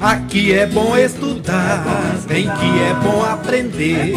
Aqui é bom estudar, bem que é bom aprender.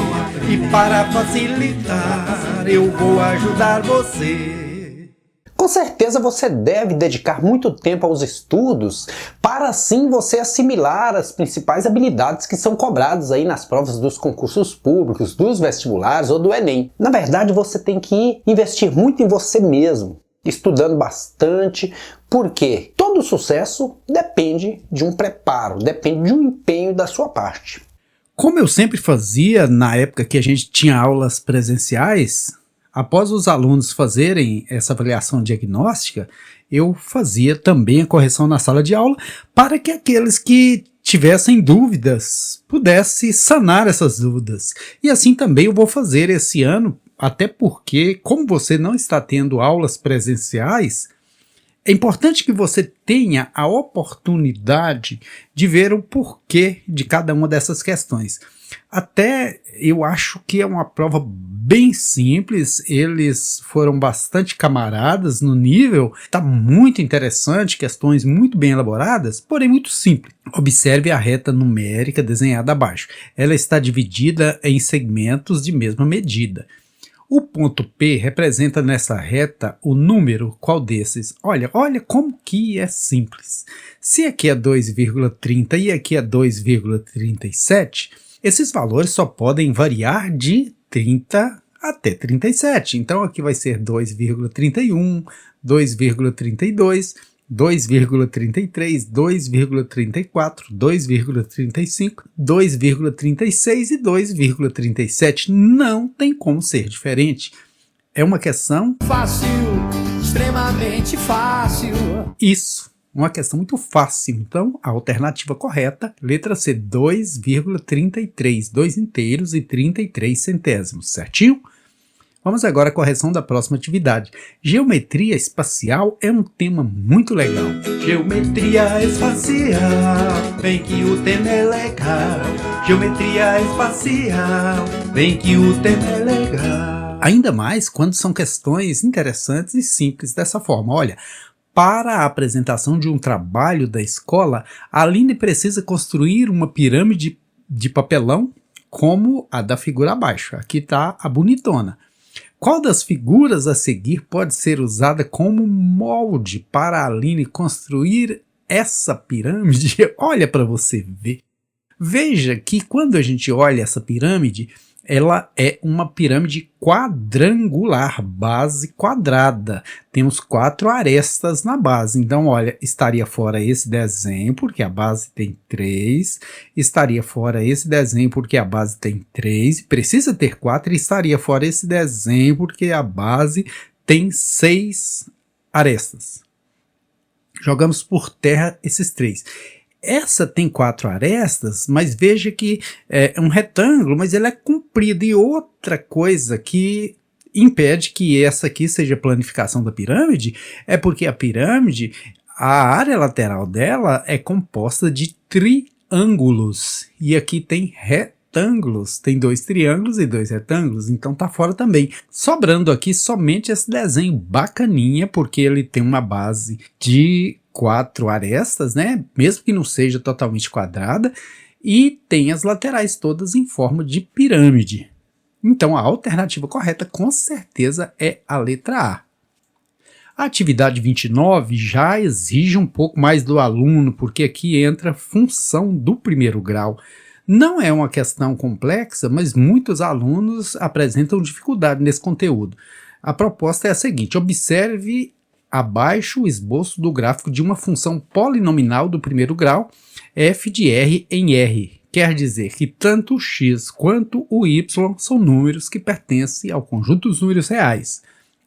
E para facilitar, eu vou ajudar você. Com certeza você deve dedicar muito tempo aos estudos para assim você assimilar as principais habilidades que são cobradas aí nas provas dos concursos públicos, dos vestibulares ou do Enem. Na verdade, você tem que investir muito em você mesmo, estudando bastante, porque todo sucesso depende de um preparo, depende de um empenho da sua parte. Como eu sempre fazia na época que a gente tinha aulas presenciais, após os alunos fazerem essa avaliação diagnóstica, eu fazia também a correção na sala de aula para que aqueles que tivessem dúvidas pudessem sanar essas dúvidas. E assim também eu vou fazer esse ano, até porque, como você não está tendo aulas presenciais, é importante que você tenha a oportunidade de ver o porquê de cada uma dessas questões. Até eu acho que é uma prova bem simples, eles foram bastante camaradas no nível, está muito interessante, questões muito bem elaboradas, porém muito simples. Observe a reta numérica desenhada abaixo. Ela está dividida em segmentos de mesma medida. O ponto P representa nessa reta o número, qual desses? Olha como que é simples. Se aqui é 2,30 e aqui é 2,37, esses valores só podem variar de 30 até 37. Então aqui vai ser 2,31, 2,32, 2,33, 2,34, 2,35, 2,36 e 2,37. Não tem como ser diferente. É uma questão fácil, extremamente fácil. Isso, uma questão muito fácil. Então, a alternativa correta, letra C, 2,33, 2 inteiros e 33 centésimos, certinho? Vamos agora à correção da próxima atividade. Geometria espacial é um tema muito legal. Geometria espacial, bem que o tema é legal. Geometria espacial, bem que o tema é legal. Ainda mais quando são questões interessantes e simples dessa forma. Olha, para a apresentação de um trabalho da escola, a Aline precisa construir uma pirâmide de papelão como a da figura abaixo. Aqui está a bonitona. Qual das figuras a seguir pode ser usada como molde para a Aline construir essa pirâmide? Olha para você ver. Veja que quando a gente olha essa pirâmide, ela é uma pirâmide quadrangular, base quadrada. Temos 4 arestas na base. Então, olha, estaria fora esse desenho, porque a base tem 3. Estaria fora esse desenho, porque a base tem 3. Precisa ter 4. E estaria fora esse desenho, porque a base tem 6 arestas. Jogamos por terra esses 3. Essa tem 4 arestas, mas veja que é um retângulo, mas ele é comprido. E outra coisa que impede que essa aqui seja a planificação da pirâmide é porque a pirâmide, a área lateral dela é composta de triângulos. E aqui tem retângulos, tem 2 triângulos e 2 retângulos, então tá fora também. Sobrando aqui somente esse desenho bacaninha, porque ele tem uma base de 4 arestas, né? Mesmo que não seja totalmente quadrada, e tem as laterais todas em forma de pirâmide. Então a alternativa correta com certeza é a letra A. A atividade 29 já exige um pouco mais do aluno, porque aqui entra função do primeiro grau. Não é uma questão complexa, mas muitos alunos apresentam dificuldade nesse conteúdo. A proposta é a seguinte: observe abaixo o esboço do gráfico de uma função polinomial do primeiro grau, f de r em r. Quer dizer que tanto o x quanto o y são números que pertencem ao conjunto dos números reais.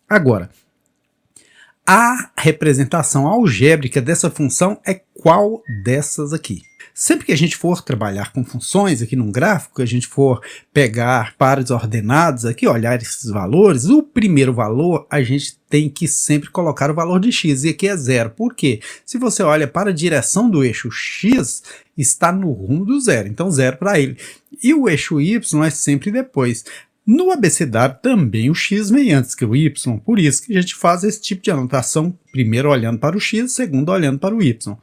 Agora, a representação algébrica dessa função é qual dessas aqui? Sempre que a gente for trabalhar com funções aqui num gráfico, que a gente for pegar pares ordenados aqui, olhar esses valores, o primeiro valor a gente tem que sempre colocar o valor de x, e aqui é 0. Por quê? Se você olha para a direção do eixo x, está no rumo do 0, então 0 para ele. E o eixo y é sempre depois. No abecedário também o x vem antes que o y, por isso que a gente faz esse tipo de anotação, primeiro olhando para o x, segundo olhando para o y.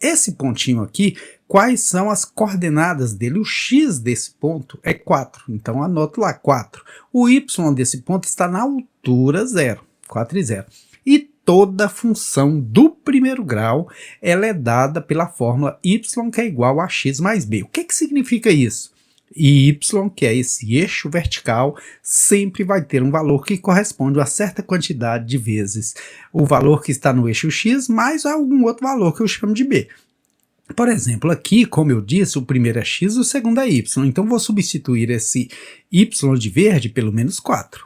Esse pontinho aqui, quais são as coordenadas dele? O x desse ponto é 4, então anoto lá 4. O y desse ponto está na altura 0, 4 e 0. E toda função do primeiro grau, ela é dada pela fórmula y, que é igual a x mais b. O que significa isso? Y, que é esse eixo vertical, sempre vai ter um valor que corresponde a certa quantidade de vezes o valor que está no eixo x mais algum outro valor que eu chamo de b. Por exemplo, aqui, como eu disse, o primeiro é x, o segundo é y. Então, vou substituir esse y de verde pelo menos 4.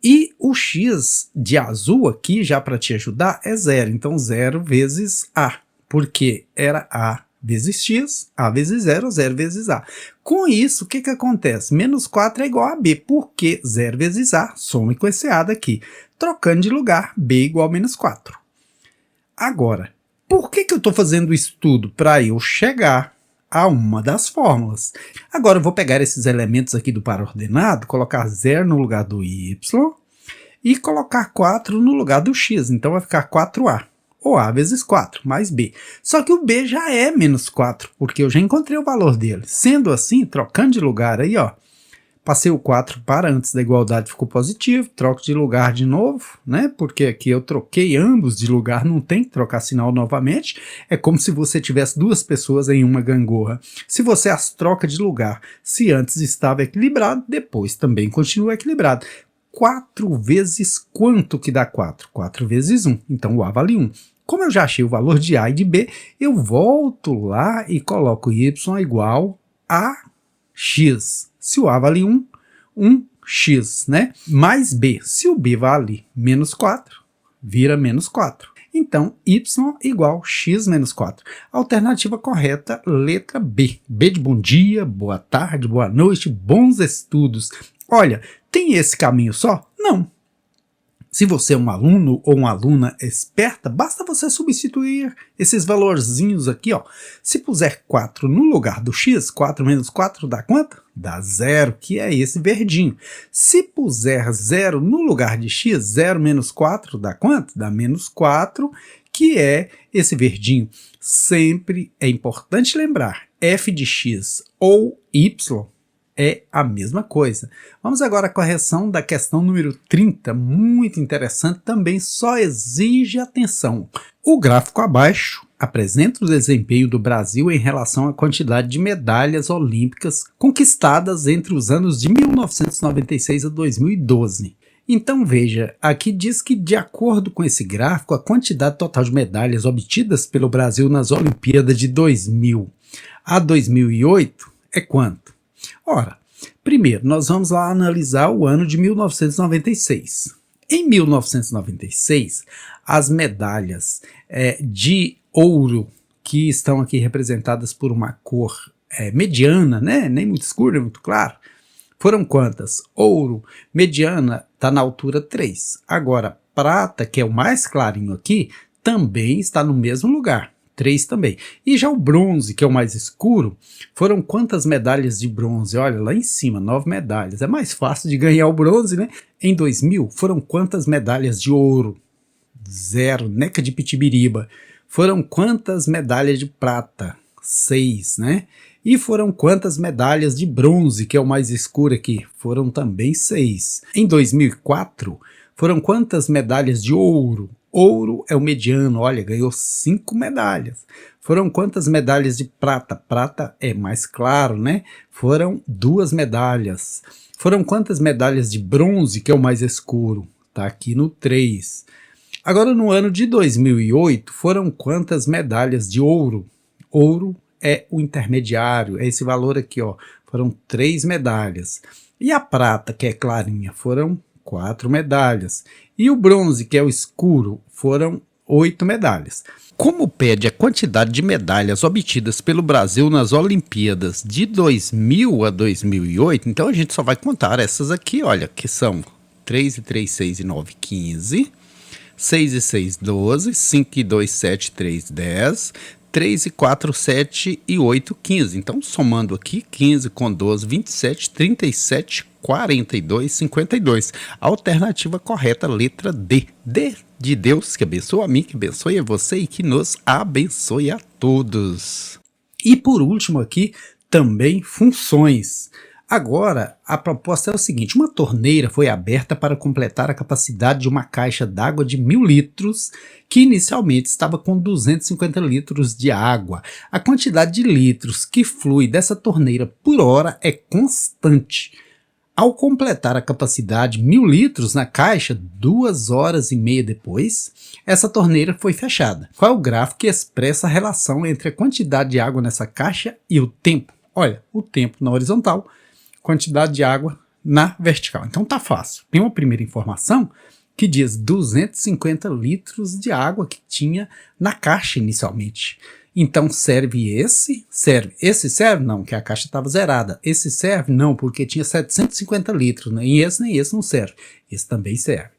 E o x de azul aqui, já para te ajudar, é 0. Então, 0 vezes a, porque era a vezes x, a vezes 0, 0 vezes a. Com isso, o que acontece? Menos 4 é igual a b, porque 0 vezes a, some com esse a daqui. Trocando de lugar, b igual a menos 4. Agora, por que eu estou fazendo isso tudo? Para eu chegar a uma das fórmulas. Agora eu vou pegar esses elementos aqui do par ordenado, colocar 0 no lugar do y e colocar 4 no lugar do x. Então vai ficar 4a. Ou a vezes 4, mais b. Só que o b já é menos 4, porque eu já encontrei o valor dele. Sendo assim, trocando de lugar aí, ó, passei o 4 para antes da igualdade, ficou positivo, troco de lugar de novo, né? Porque aqui eu troquei ambos de lugar, não tem que trocar sinal novamente. É como se você tivesse duas pessoas em uma gangorra. Se você as troca de lugar, se antes estava equilibrado, depois também continua equilibrado. 4 vezes quanto que dá 4? 4 vezes 1, então o a vale 1. Como eu já achei o valor de a e de b, eu volto lá e coloco y igual a x. Se o a vale 1, 1x, né? Mais b. Se o b vale menos 4, vira menos 4. Então, y igual x menos 4. Alternativa correta, letra B. B de bom dia, boa tarde, boa noite, bons estudos. Olha, tem esse caminho só? Não. Se você é um aluno ou uma aluna esperta, basta você substituir esses valorzinhos aqui, ó. Se puser 4 no lugar do x, 4 menos 4 dá quanto? Dá 0, que é esse verdinho. Se puser 0 no lugar de x, 0 menos 4 dá quanto? Dá menos 4, que é esse verdinho. Sempre é importante lembrar, f de x ou y é a mesma coisa. Vamos agora à correção da questão número 30, muito interessante, também só exige atenção. O gráfico abaixo apresenta o desempenho do Brasil em relação à quantidade de medalhas olímpicas conquistadas entre os anos de 1996 a 2012. Então veja, aqui diz que de acordo com esse gráfico, a quantidade total de medalhas obtidas pelo Brasil nas Olimpíadas de 2000 a 2008 é quanto? Ora, primeiro nós vamos lá analisar o ano de 1996. Em 1996, as medalhas de ouro, que estão aqui representadas por uma cor mediana, né? Nem muito escura, nem muito claro, foram quantas? Ouro, mediana, está na altura 3. Agora, prata, que é o mais clarinho aqui, também está no mesmo lugar. 3 também. E já o bronze, que é o mais escuro, foram quantas medalhas de bronze? Olha, lá em cima, 9 medalhas. É mais fácil de ganhar o bronze, né? Em 2000, foram quantas medalhas de ouro? 0, neca de pitibiriba. Foram quantas medalhas de prata? 6, né? E foram quantas medalhas de bronze, que é o mais escuro aqui? Foram também 6. Em 2004, foram quantas medalhas de ouro? Ouro é o mediano, olha, ganhou 5 medalhas. Foram quantas medalhas de prata? Prata é mais claro, né? Foram 2 medalhas. Foram quantas medalhas de bronze, que é o mais escuro? Tá aqui no 3. Agora, no ano de 2008, foram quantas medalhas de ouro? Ouro é o intermediário, é esse valor aqui, ó. Foram 3 medalhas. E a prata, que é clarinha, foram 4 medalhas. E o bronze, que é o escuro, foram 8 medalhas. Como pede a quantidade de medalhas obtidas pelo Brasil nas Olimpíadas de 2000 a 2008, então a gente só vai contar essas aqui, olha, que são 3 e 3, 6 e 9, 15, 6 e 6, 12, 5 e 2, 7, 3, 10, 3 e 4, 7 e 8, 15. Então, somando aqui, 15 com 12, 27, 37, 42, 52. A alternativa correta, letra D. D de Deus, que abençoa a mim, que abençoe a você e que nos abençoe a todos. E por último aqui, também funções. Agora, a proposta é o seguinte: uma torneira foi aberta para completar a capacidade de uma caixa d'água de 1.000 litros, que inicialmente estava com 250 litros de água. A quantidade de litros que flui dessa torneira por hora é constante. Ao completar a capacidade 1.000 litros na caixa, 2 horas e meia depois, essa torneira foi fechada. Qual é o gráfico que expressa a relação entre a quantidade de água nessa caixa e o tempo? Olha, o tempo na horizontal, quantidade de água na vertical. Então tá fácil. Tem uma primeira informação que diz 250 litros de água que tinha na caixa inicialmente. Então serve esse? Serve. Esse serve? Não, que a caixa estava zerada. Esse serve? Não, porque tinha 750 litros. Nem esse não serve. Esse também serve.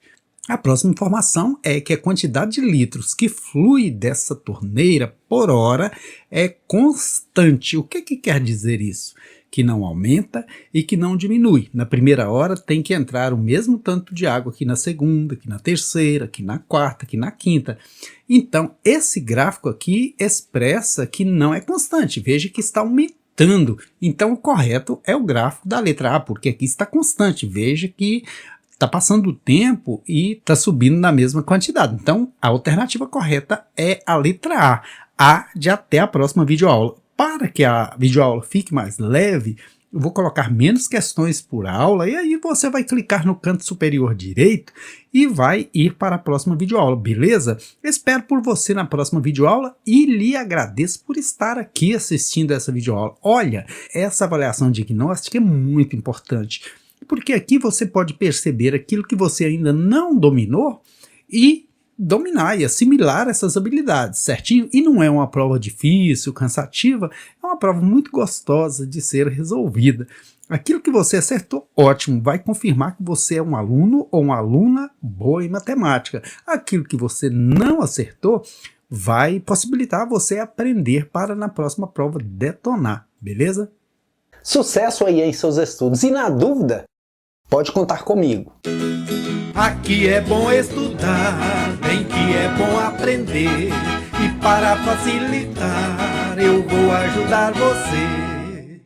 A próxima informação é que a quantidade de litros que flui dessa torneira por hora é constante. O que quer dizer isso? Que não aumenta e que não diminui. Na primeira hora tem que entrar o mesmo tanto de água que na segunda, que na terceira, que na quarta, que na quinta. Então, esse gráfico aqui expressa que não é constante. Veja que está aumentando. Então, o correto é o gráfico da letra A, porque aqui está constante. Veja que está passando o tempo e está subindo na mesma quantidade. Então, a alternativa correta é a letra A. A de até a próxima videoaula. Para que a videoaula fique mais leve, eu vou colocar menos questões por aula e aí você vai clicar no canto superior direito e vai ir para a próxima videoaula, beleza? Espero por você na próxima videoaula e lhe agradeço por estar aqui assistindo essa videoaula. Olha, essa avaliação diagnóstica é muito importante, porque aqui você pode perceber aquilo que você ainda não dominou e dominar e assimilar essas habilidades, certinho? E não é uma prova difícil, cansativa, é uma prova muito gostosa de ser resolvida. Aquilo que você acertou, ótimo, vai confirmar que você é um aluno ou uma aluna boa em matemática. Aquilo que você não acertou, vai possibilitar você aprender para na próxima prova detonar, beleza? Sucesso aí em seus estudos e na dúvida, pode contar comigo. Aqui é bom estudar, bem que é bom aprender. E para facilitar, eu vou ajudar você.